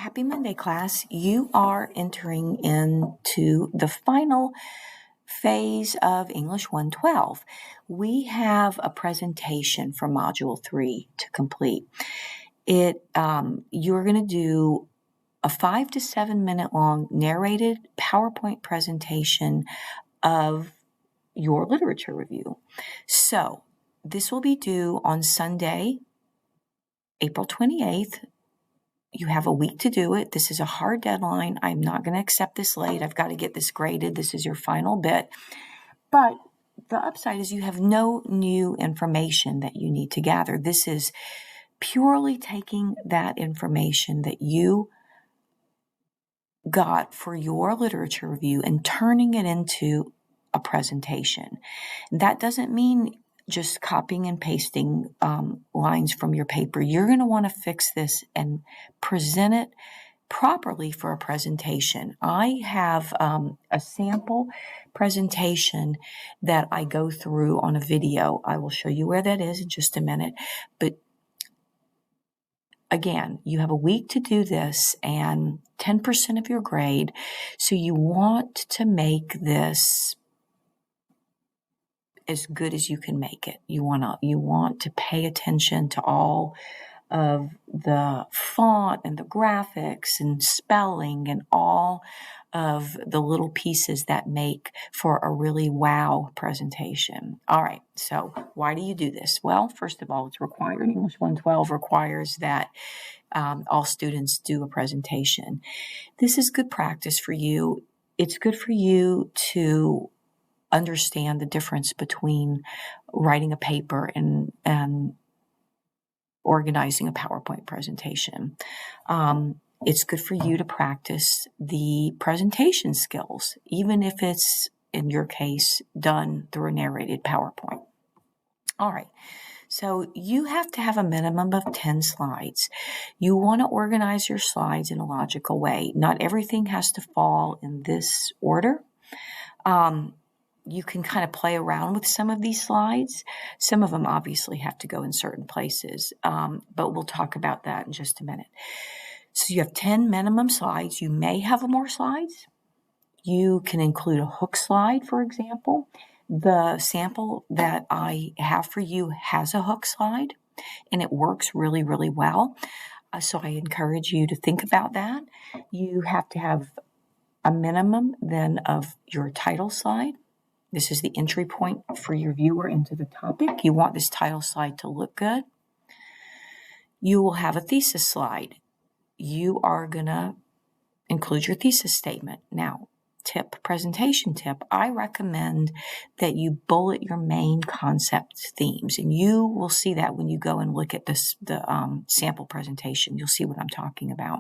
Happy Monday, class. You are entering into the final phase of English 112. We have a presentation for Module 3 to complete. You're going to do a 5 to 7 minute long narrated PowerPoint presentation of your literature review. So this will be due on Sunday, April 28th. You have a week to do it. This is a hard deadline. I'm not going to accept this late. I've got to get this graded. This is your final bit. But the upside is you have no new information that you need to gather. This is purely taking that information that you got for your literature review and turning it into a presentation. That doesn't mean just copying and pasting lines from your paper. You're going to want to fix this and present it properly for a presentation. I have a sample presentation that I go through on a video. I will show you where that is in just a minute. But again, you have a week to do this and 10% of your grade. So you want to make this as good as you can make it. You want to pay attention to all of the font and the graphics and spelling and all of the little pieces that make for a really wow presentation. All right, so why do you do this? Well, first of all, it's required. English 112 requires that all students do a presentation. This is good practice for you. It's good for you to understand the difference between writing a paper and organizing a PowerPoint presentation. It's good for you to practice the presentation skills, even if it's, in your case, done through a narrated PowerPoint. All right. So you have to have a minimum of 10 slides. You want to organize your slides in a logical way. Not everything has to fall in this order. You can kind of play around with some of these slides. Some of them obviously have to go in certain places, but we'll talk about that in just a minute. So you have 10 minimum slides. You may have more slides. You can include a hook slide, for example. The sample that I have for you has a hook slide, and it works really, really well. So I encourage you to think about that. You have to have a minimum then of your title slide. This is the entry point for your viewer into the topic. You want this title slide to look good. You will have a thesis slide. You are going to include your thesis statement. Now, presentation tip, I recommend that you bullet your main concept themes. And you will see that when you go and look at the sample presentation. You'll see what I'm talking about.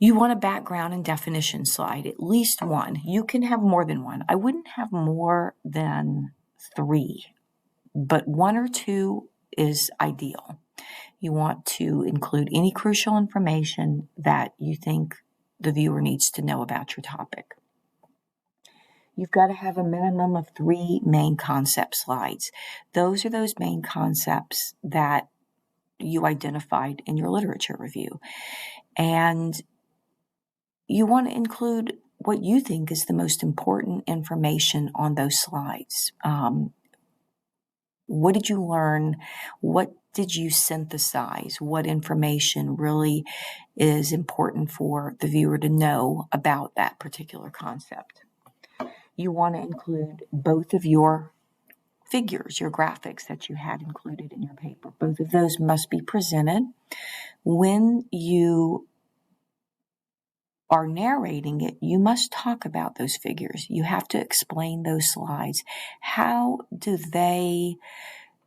You want a background and definition slide, at least one. You can have more than one. I wouldn't have more than 3, but 1 or 2 is ideal. You want to include any crucial information that you think the viewer needs to know about your topic. You've got to have a minimum of 3 main concept slides. Those are those main concepts that you identified in your literature review. And you want to include what you think is the most important information on those slides. What did you learn? What did you synthesize? What information really is important for the viewer to know about that particular concept? You want to include both of your figures, your graphics that you had included in your paper. Both of those must be presented. When you are narrating it, you must talk about those figures. You have to explain those slides. How do they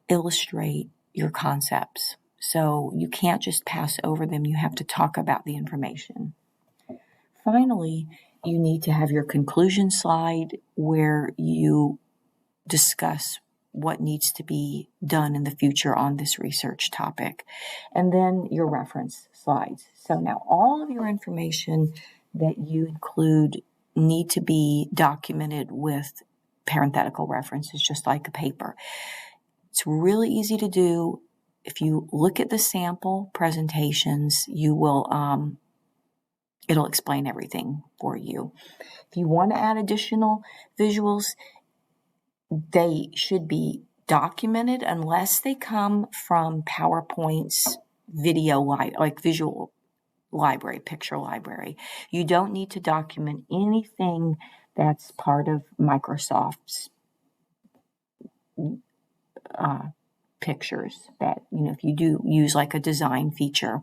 illustrate your concepts? So you can't just pass over them. You have to talk about the information. Finally, you need to have your conclusion slide where you discuss what needs to be done in the future on this research topic. And then your reference slides. So now all of your information that you include need to be documented with parenthetical references, just like a paper. It's really easy to do. if you look at the sample presentations, you will, it'll explain everything for you. If you want to add additional visuals, they should be documented unless they come from PowerPoint's video, like visual library, picture library. You don't need to document anything that's part of Microsoft's pictures. That, if you do use like a design feature,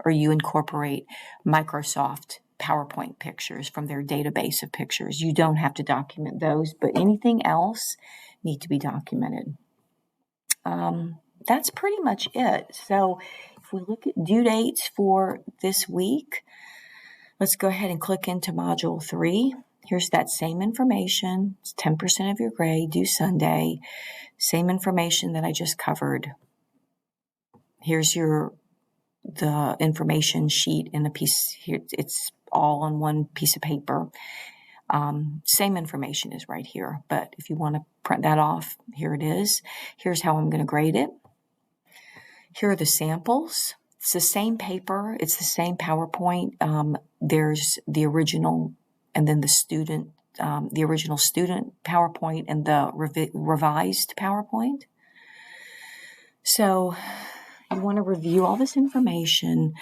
or you incorporate Microsoft PowerPoint pictures from their database of pictures, you don't have to document those, but anything else need to be documented. That's pretty much it. So if we look at due dates for this week, let's go ahead and click into Module 3. Here's that same information. It's 10% of your grade, due Sunday. Same information that I just covered. Here's the information sheet in a piece here. It's all on one piece of paper. Same information is right here, but if you want to print that off, here it is. Here's how I'm going to grade it. Here are the samples. It's the same paper. It's the same PowerPoint. There's the original and then the original student PowerPoint and the revised PowerPoint. So you want to review all this information.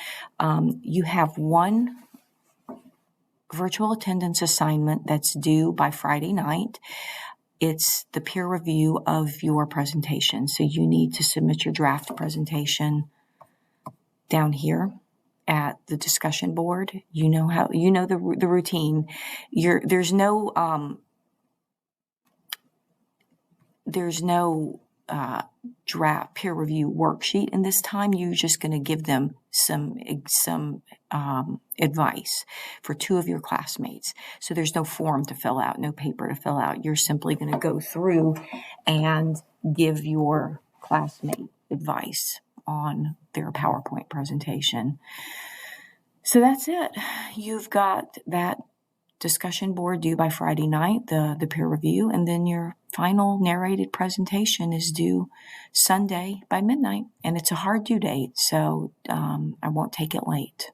You have one virtual attendance assignment that's due by Friday night. It's the peer review of your presentation. So you need to submit your draft presentation down here at the discussion board. You know the routine. There's no draft peer review worksheet in this time. You're just going to give them some advice for 2 of your classmates. So there's no form to fill out, no paper to fill out. You're simply going to go through and give your classmate advice on their PowerPoint presentation. So that's it. You've got that discussion board due by Friday night, the peer review, and then your final narrated presentation is due Sunday by midnight. And it's a hard due date, so I won't take it late.